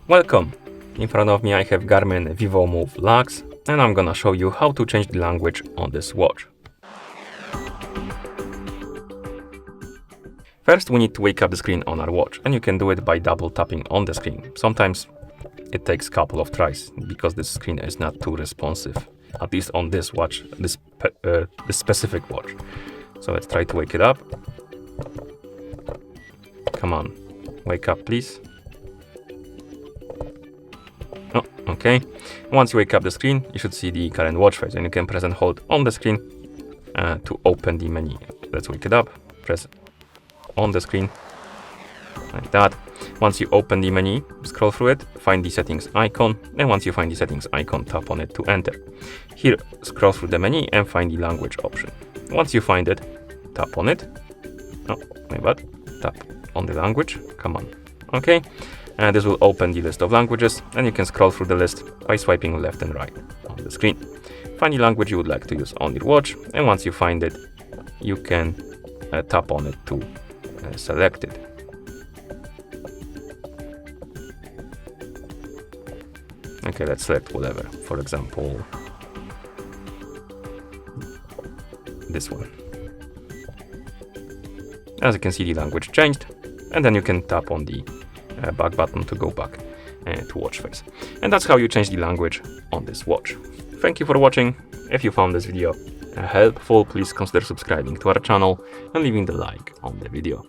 Welcome! In front of me I have GARMIN Vivomove Luxe, and I'm gonna show you how to change the language on this watch. First we need to wake up the screen on our watch, and you can do it by double tapping on the screen. Sometimes it takes a couple of tries because this screen is not too responsive, at least on this watch, this specific watch. So let's try to wake it up. Come on, wake up please. Oh, okay. Once you wake up the screen, you should see the current watch face, and you can press and hold on the screen to open the menu. Let's wake it up. Press on the screen like that. Once you open the menu, scroll through it, find the settings icon, and once you find the settings icon, tap on it to enter. Here, scroll through the menu and find the language option. Once you find it, tap on it. Oh, my bad. Tap on the language. Come on. Okay. And this will open the list of languages, and you can scroll through the list by swiping left and right on the screen. Find the language you would like to use on your watch, and once you find it, you can tap on it to select it. Okay, let's select whatever. For example, this one. As you can see, the language changed, and then you can tap on the back button to go back to watch face. And that's how you change the language on this watch. Thank you for watching. If you found this video helpful, please consider subscribing to our channel and leaving the like on the video.